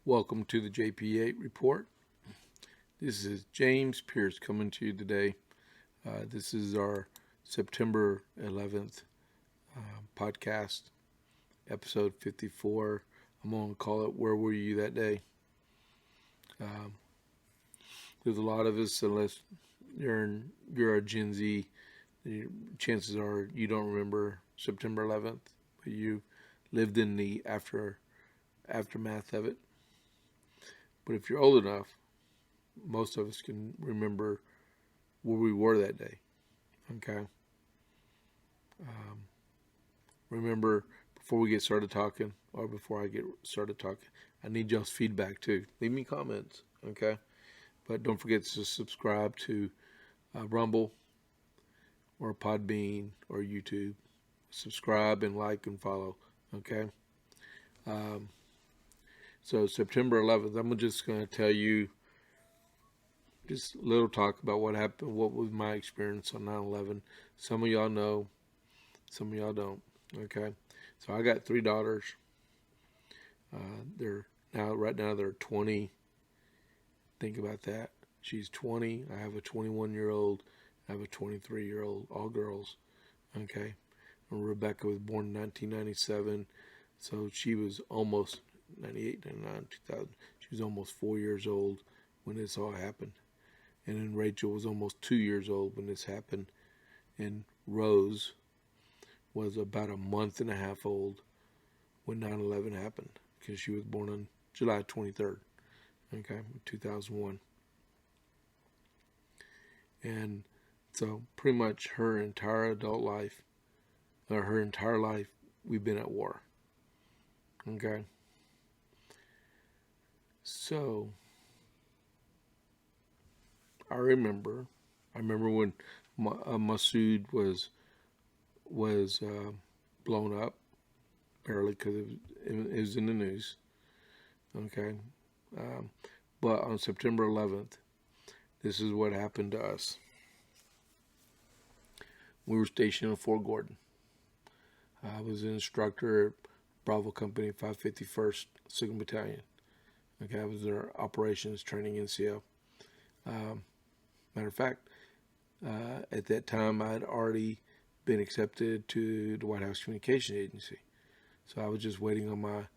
Welcome to the JP8 Report. This is James Pierce coming to you today. This is our September 11th podcast, episode 54. I'm going to call it Where Were You That Day? There's a lot of us, unless you're a Gen Z, chances are you don't remember September 11th, but you lived in the aftermath of it. But if you're old enough, most of us can remember where we were that day. Okay. Remember, before we get started talking, or before I get started talking, I need y'all's feedback too. Leave me comments, okay? But don't forget to subscribe to Rumble or Podbean or YouTube. Subscribe and like and follow, okay? So September 11th, I'm just going to tell you just a little talk about what happened, what was my experience on 9/11. Some of y'all know, some of y'all don't, okay? So I got 3 daughters. Right now they're 20. Think about that. She's 20. I have a 21-year-old. I have a 23-year-old, all girls, okay? And Rebecca was born in 1997, so she was almost 98, 99, 2000. She was almost 4 years old when this all happened. And then Rachel was almost 2 years old when this happened. And Rose was about a month and a half old when 9/11 happened, because she was born on July 23rd, okay, 2001. And so pretty much her entire adult life, or her entire life, we've been at war, okay? So I remember when Masood was blown up, barely, because it was in the news, okay? But on September 11th, this is what happened to us. We were stationed in Fort Gordon. I was an instructor at Bravo Company, 551st Signal Battalion. Okay, I was their operations training NCO. Matter of fact, at that time, I had already been accepted to the White House Communication Agency. So I was just waiting on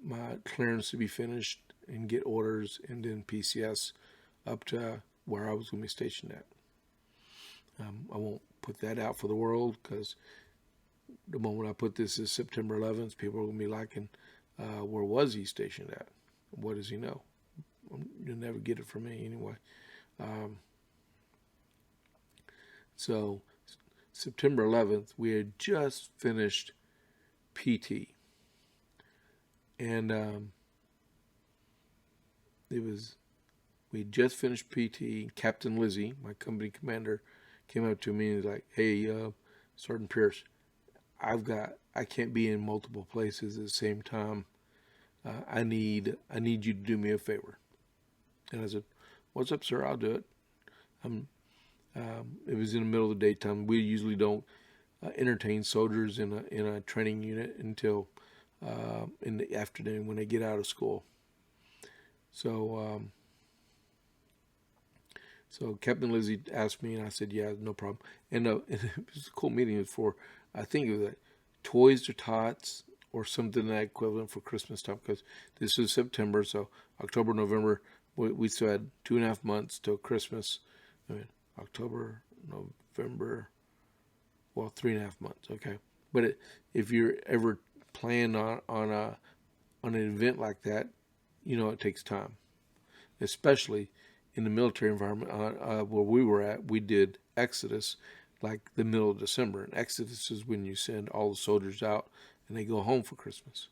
my clearance to be finished and get orders, and then PCS up to where I was going to be stationed at. I won't put that out for the world, because the moment I put this as September 11th, people are going to be liking, where was he stationed at? What does he know? You'll never get it from me anyway. So September 11th, we had just finished PT. And we just finished PT. Captain Lizzie, my company commander, came up to me and was like, "Hey, Sergeant Pierce, I can't be in multiple places at the same time. I need you to do me a favor." And I said, "What's up, sir? I'll do it." It was in the middle of the daytime. We usually don't entertain soldiers in a training unit until in the afternoon when they get out of school. So Captain Lizzie asked me, and I said, "Yeah, no problem." And it was a cool meeting. It was for, I think it was like Toys or Tots or something that equivalent for Christmas time, because this is September, so October, November, we still had 2.5 months till Christmas. I mean, October, November, well, 3.5 months, okay? But if you're ever planning on an event like that, you know it takes time, especially in the military environment. Where we were at, we did Exodus like the middle of December. And Exodus is when you send all the soldiers out and they go home for Christmas.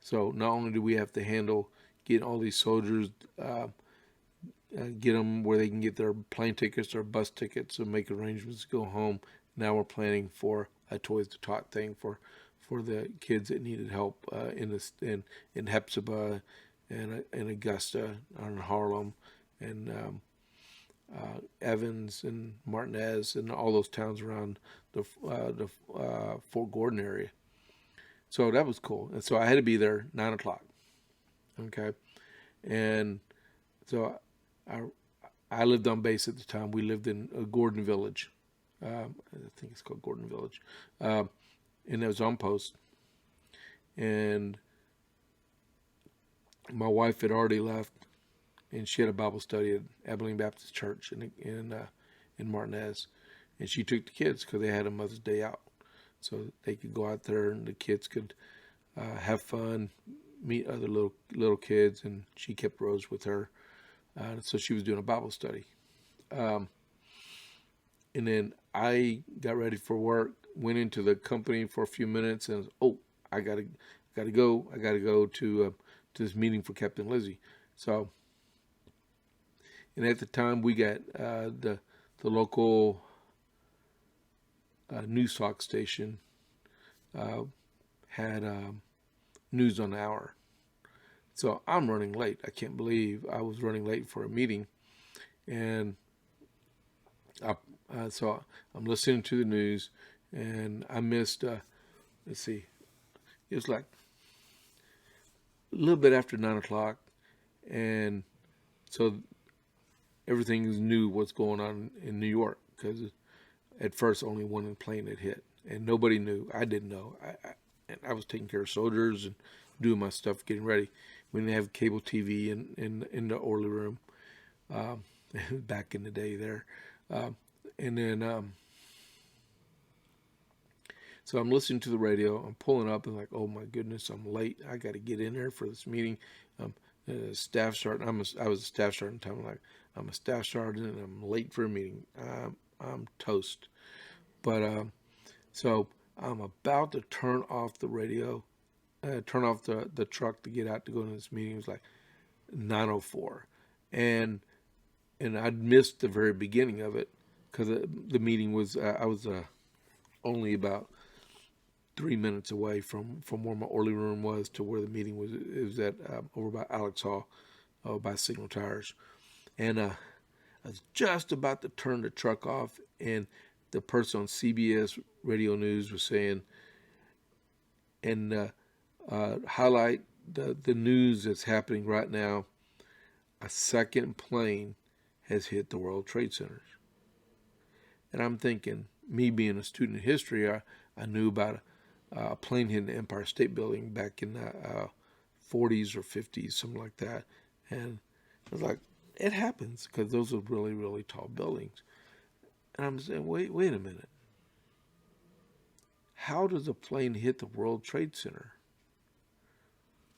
So not only do we have to handle getting all these soldiers, get them where they can get their plane tickets or bus tickets and make arrangements to go home. Now we're planning for a Toys to Tot thing for the kids that needed help in Hepzibah and Augusta and Harlem and Evans and Martinez and all those towns around the Fort Gordon area. So that was cool. And so I had to be there 9 o'clock. Okay, and so I I lived on base at the time. We lived in Gordon Village. I think it's called Gordon Village, um, and it was on post. And my wife had already left, and she had a Bible study at Abilene Baptist Church in Martinez, and she took the kids because they had a Mother's Day out, so they could go out there and the kids could have fun, meet other little kids, and she kept Rose with her. So she was doing a Bible study. Um, and then I got ready for work, went into the company for a few minutes, and oh, I gotta go. I gotta go to this meeting for Captain Lizzie. So, and at the time we got the local news talk station uh, had news on the hour. So I'm running late. I can't believe I was running late for a meeting, and so I'm listening to the news, and I missed. Let's see, it was like a little bit after 9 o'clock, and so everything knew what's going on in New York because at first only one plane had hit, and nobody knew. I didn't know. And I was taking care of soldiers and doing my stuff, getting ready. We didn't have cable TV in the orderly room um, back in the day there. Um, and then, so I'm listening to the radio. I'm pulling up and like, oh my goodness, I'm late. I got to get in there for this meeting. Staff sergeant. I was a staff sergeant at the time. I'm a staff sergeant and I'm late for a meeting. I'm toast. But so I'm about to turn off the radio, turn off the truck to get out to go to this meeting. It was like 9:04, and I'd missed the very beginning of it because the meeting was I was only about 3 minutes away from where my orderly room was to where the meeting was. It was at over by Alex Hall, by Signal Tires, and I was just about to turn the truck off, and the person on CBS Radio News was saying, and highlight the news that's happening right now. A second plane has hit the World Trade Centers. And I'm thinking, me being a student of history, I knew about a plane hitting the Empire State Building back in the 40s or 50s, something like that. And I was like, it happens because those are really, really tall buildings. And I'm saying, wait a minute. How does a plane hit the World Trade Center?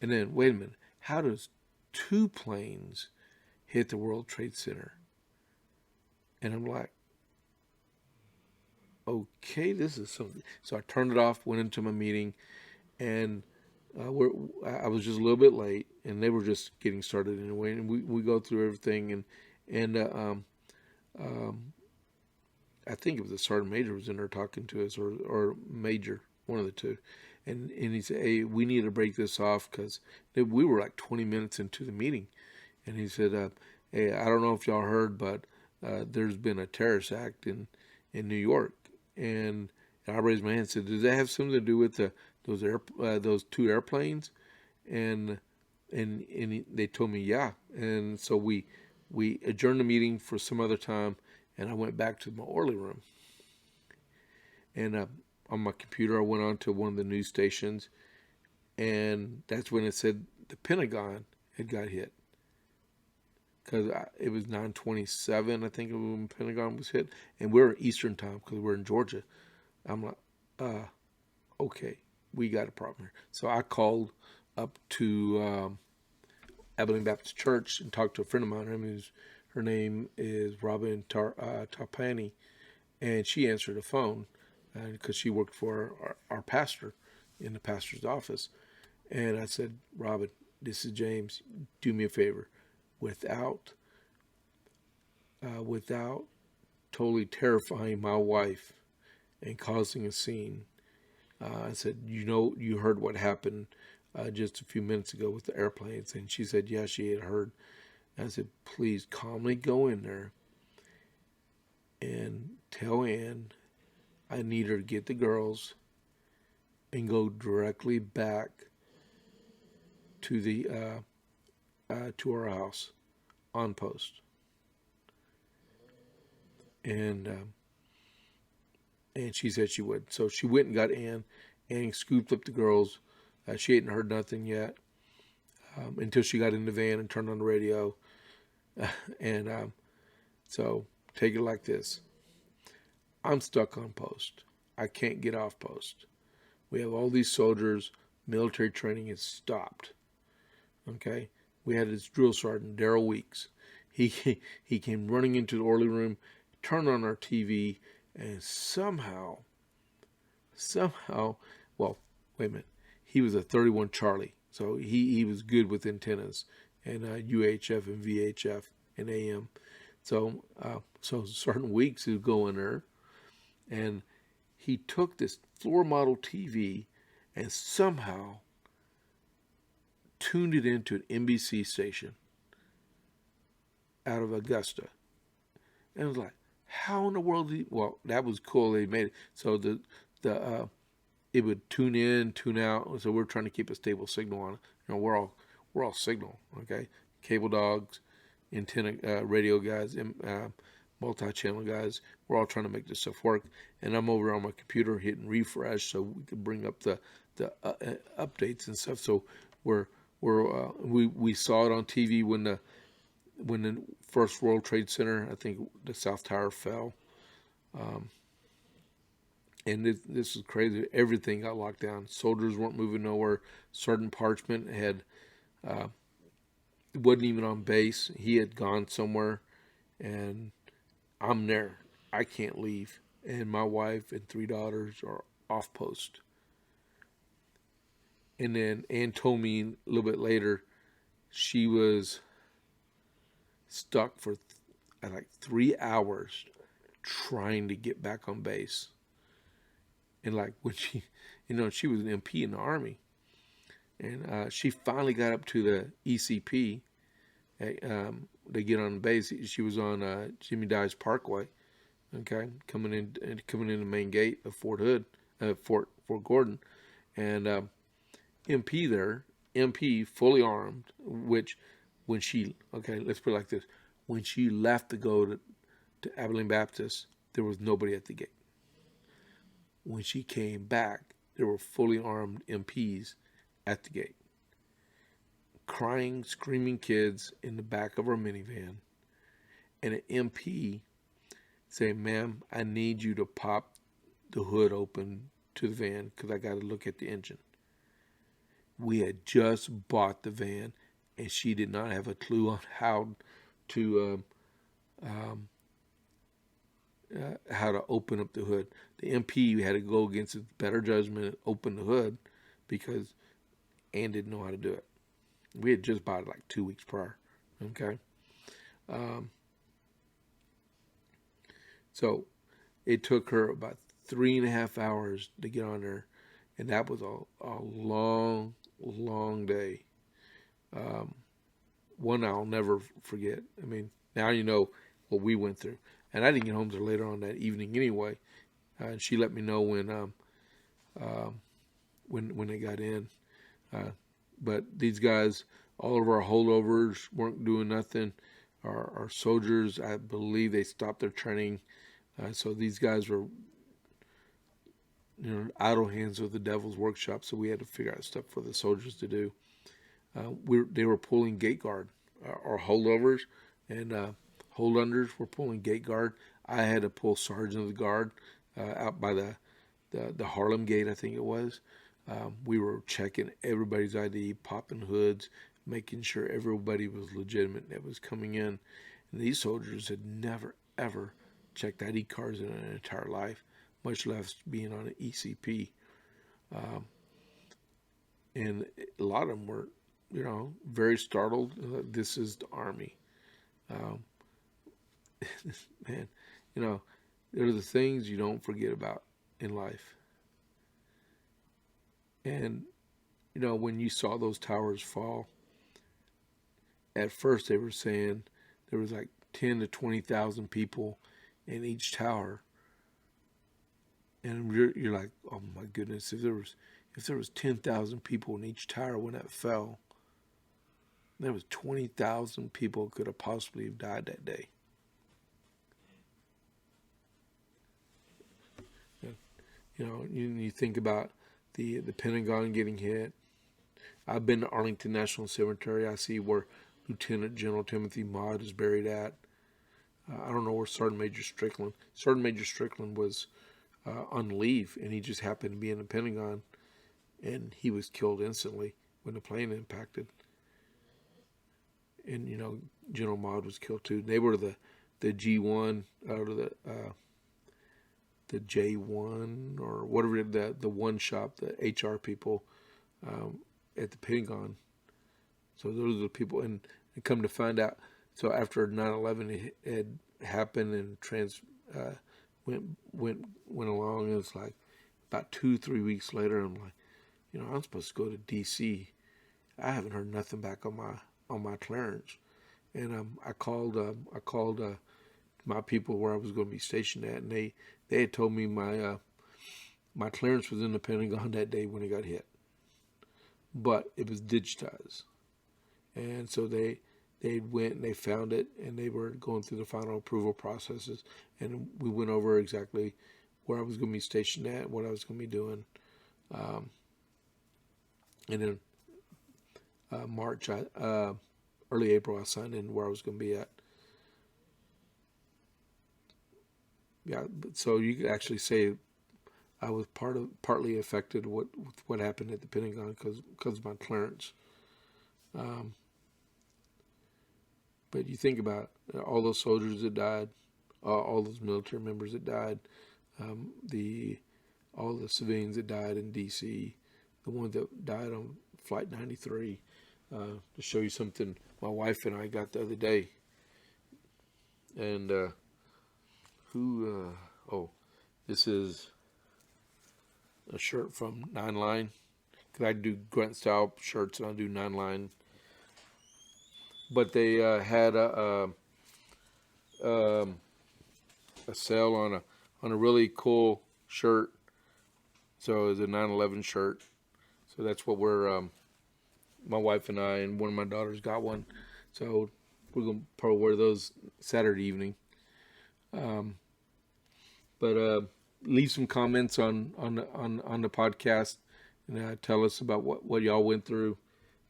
And then, wait a minute. How does two planes hit the World Trade Center? And I'm like, okay, this is something. So I turned it off, went into my meeting, and I was just a little bit late, and they were just getting started anyway. And we go through everything, and I think it was the sergeant major was in there talking to us, or major, one of the two. And he said, hey, we need to break this off because we were like 20 minutes into the meeting. And he said, hey, I don't know if y'all heard, but there's been a terrorist act in New York. And I raised my hand and said, does that have something to do with those two airplanes? And they told me, yeah. And so we adjourned the meeting for some other time, and I went back to my orderly room. And on my computer, I went on to one of the news stations, and that's when it said the Pentagon had got hit. Because it was 9:27, I think, when the Pentagon was hit. And we're Eastern time because we're in Georgia. I'm like, okay, we got a problem here. So I called up to Abilene Baptist Church and talked to a friend of mine. Her name is Robin Tarpani, and she answered the phone because she worked for our pastor in the pastor's office. And I said, Robin, this is James. Do me a favor. Without totally terrifying my wife and causing a scene, I said, you heard what happened just a few minutes ago with the airplanes. And she said, yeah, she had heard. And I said, please calmly go in there and tell Ann I need her to get the girls and go directly back to the to our house on post, and she said she would. So she went and got Ann. Ann scooped up the girls. She hadn't heard nothing yet until she got in the van and turned on the radio. And so take it like this. I'm stuck on post. I can't get off post. We have all these soldiers. Military training has stopped. Okay? We had this drill sergeant, Daryl Weeks. He came running into the orderly room, turned on our TV, and somehow, well, wait a minute. He was a 31 Charlie, so he was good with antennas and UHF and VHF and AM. So Sergeant Weeks is going there, and he took this floor model TV and somehow tuned it into an NBC station out of Augusta. And I was like, how in the world did he, well, that was cool. They made it. So it would tune in, tune out. So we're trying to keep a stable signal on it. You know, we're all signal, okay? Cable dogs, antenna, radio guys, multi-channel guys. We're all trying to make this stuff work. And I'm over on my computer hitting refresh so we can bring up the updates and stuff. So we saw it on TV when the first World Trade Center, I think the South Tower fell. And this is crazy. Everything got locked down. Soldiers weren't moving nowhere. Sergeant Parchment wasn't even on base. He had gone somewhere, and I'm there. I can't leave. And my wife and 3 daughters are off post. And then Ann told me a little bit later she was stuck for like 3 hours trying to get back on base. And like when she was an MP in the Army, and she finally got up to the ECP. To get on base, she was on Jimmy Dice Parkway, okay, coming in the main gate of Fort Hood, Fort Gordon, and MP fully armed. Which when she let's put it like this: when she left to go to Abilene Baptist, there was nobody at the gate. When she came back, there were fully armed MPs at the gate. Crying, screaming kids in the back of our minivan. And an MP saying, "Ma'am, I need you to pop the hood open to the van because I got to look at the engine." We had just bought the van, and she did not have a clue on how to open up the hood. The MP had to go against his better judgment and open the hood because Ann didn't know how to do it. We had just bought it like 2 weeks prior. Okay. So it took her about 3.5 hours to get on there, and that was a long, long day. One I'll never forget. I mean, now you know what we went through. And I didn't get home till later on that evening anyway. And she let me know when they got in. But these guys, all of our holdovers weren't doing nothing. Our soldiers, I believe they stopped their training. So these guys were, idle hands with the devil's workshop. So we had to figure out stuff for the soldiers to do. They were pulling gate guard. Our holdovers and hold unders were pulling gate guard. I had to pull sergeant of the guard out by the Harlem gate, I think it was. We were checking everybody's ID, popping hoods, making sure everybody was legitimate that was coming in. And these soldiers had never, ever checked ID cards in an entire life, much less being on an ECP. And a lot of them were, very startled. This is the Army. Man, there are the things you don't forget about in life. And, when you saw those towers fall, at first they were saying there was like 10 to 20,000 people in each tower. And you're like, oh my goodness, if there was 10,000 people in each tower when that fell, There was 20,000 people could have possibly have died that day. You think about the Pentagon getting hit. I've been to Arlington National Cemetery. I see where Lieutenant General Timothy Maude is buried at. I don't know where Sergeant Major Strickland. Sergeant Major Strickland was on leave, and he just happened to be in the Pentagon, and he was killed instantly when the plane impacted. And General Maude was killed too. They were the G1 out of the J1 or whatever, the one shop, the HR people at the Pentagon. So those are the people, and come to find out, so after 9/11 had happened and went along, it was like about 2-3 weeks later, I'm like, I'm supposed to go to DC. I haven't heard nothing back on my clearance, and I called my people where I was going to be stationed at, and they had told me my clearance was in the Pentagon that day when it got hit, but it was digitized, and so they went and they found it, and they were going through the final approval processes, and we went over exactly where I was going to be stationed at, what I was going to be doing, and then March, early April, I signed in where I was going to be at. Yeah, so you could actually say I was partly affected with what happened at the Pentagon because of my clearance. But you think about all those soldiers that died, all those military members that died, all the civilians that died in D.C., the ones that died on Flight 93. To show you something my wife and I got the other day. And this is a shirt from 9 Line. Because I do grunt style shirts and I do 9 Line. But they had a sale on a really cool shirt. So it was a 9/11 shirt. So that's what we're my wife and I and one of my daughters got one. So we're gonna probably wear those Saturday evening. But leave some comments on the podcast and tell us about what y'all went through.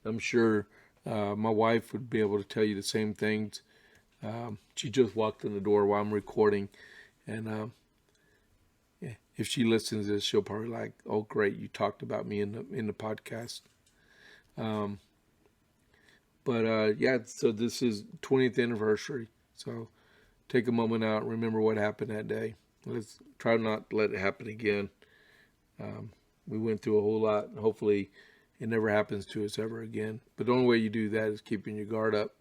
I'm sure my wife would be able to tell you the same things. She just walked in the door while I'm recording, and if she listens to this, she'll probably like, "Oh, great, you talked about me in the podcast." So this is 20th anniversary. So take a moment out, remember what happened that day. Let's try not to let it happen again. We went through a whole lot, and hopefully it never happens to us ever again. But the only way you do that is keeping your guard up,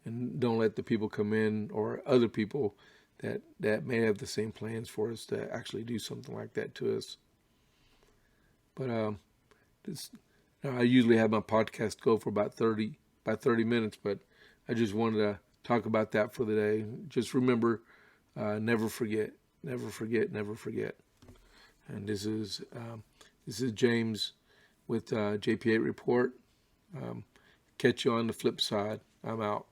and don't let the people come in or other people that may have the same plans for us to actually do something like that to us. But I usually have my podcast go for about 30 minutes, but I just wanted to talk about that for the day. Just remember, never forget, never forget, never forget. And this is James with JP8 Report. Catch you on the flip side. I'm out.